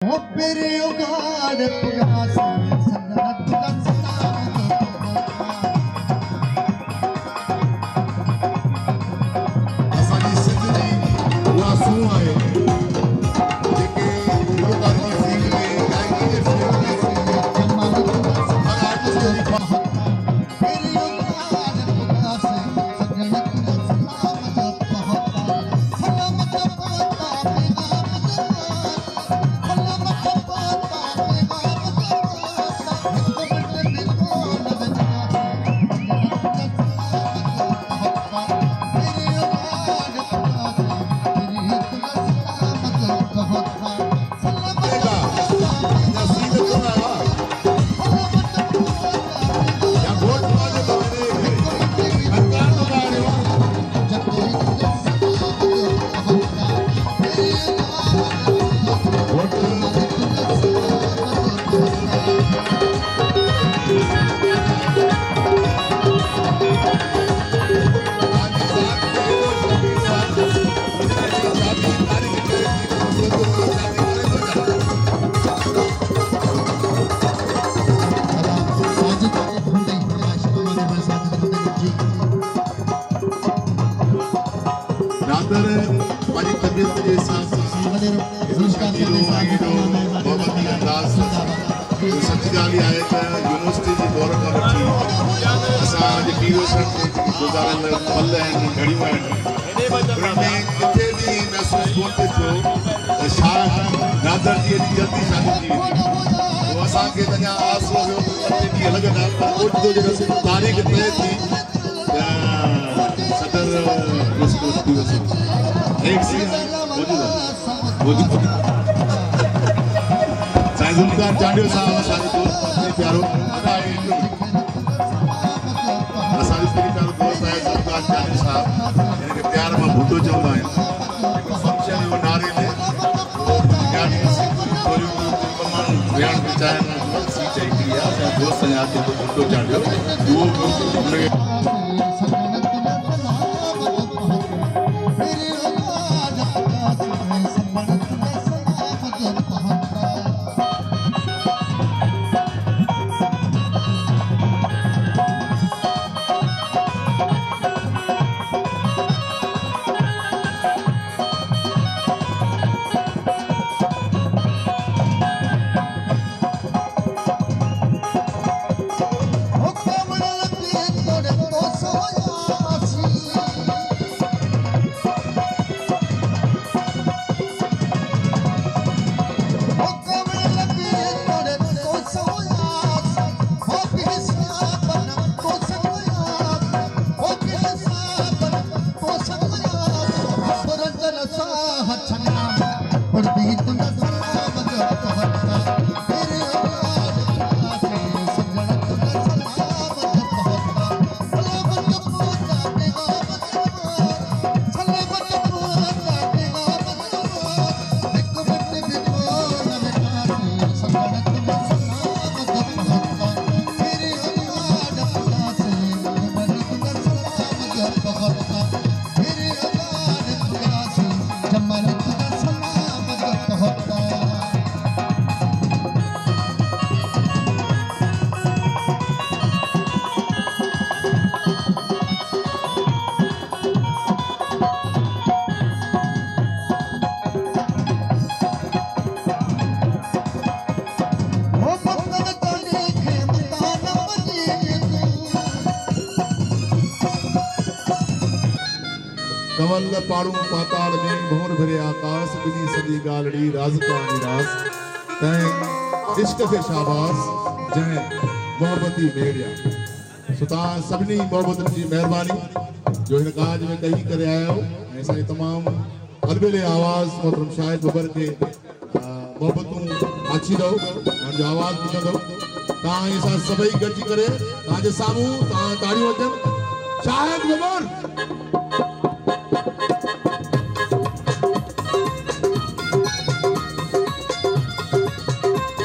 ओ पेरे उगाड़ प्यास सन्नत का सलाम असांजी सिंध जी उहा सूंह आहे जेके योगा जी फील्ड में गायकी जे फील्ड में जमानत हर आर्टिस्ट जी पेरे उगाड़ प्यास सन्नत का सलाम सलामत पहुंचा नादर पंहिंजी तबियत जे हिसाब सां मोहब्बती अंदाज़ सची ॻाल्हि आहे त यूनिवर्सिटी जे दौर खां वठी असां जेकी गुज़ारियल पल आहिनि घड़ियूं आहिनि उन में किथे बि महसूसु कोन थिए थियो त शायदि नादर जी एॾी जल्दी शादी थी वेंदी पोइ असांखे त अञा आस हुयो 2 ॾींहं लॻंदा पर ओचितो जॾहिं तारीख़ तय थी सदर एक साईं ज़ुल्फ़िकार चांडियो साहब असांजो दोस्त आहे प्यारो असांजो प्यारो दोस्त आहे ज़ुल्फ़िकार चांडियो साहब हिनखे प्यार मां भुटो चवंदा आहियूं फंक्शन जो नारे में बयान बि चाहिनि सीट हिकिड़ी आहे असांजो दोस्त अञा भुटो चांडियो उहो कवल पाड़ू पाताल में भंवर भरे आकाश बिनी सदी गालड़ी राज का निराश तैं इश्क के शाबाश जै मोहब्बती मेड़िया सुता सभिनी मोहब्बतन जी मेहरबानी जो इन काज में कही करे आयो ऐसा ही तमाम अलबेले आवाज मोहतरम शाहिद बबर के मोहब्बतूं आछी दो उन जो आवाज ॿुधंदो तव्हां इहे सभई गॾिजी करे तव्हांजे साम्हूं तव्हां ताड़ियूं वॼनि शाहिद बबर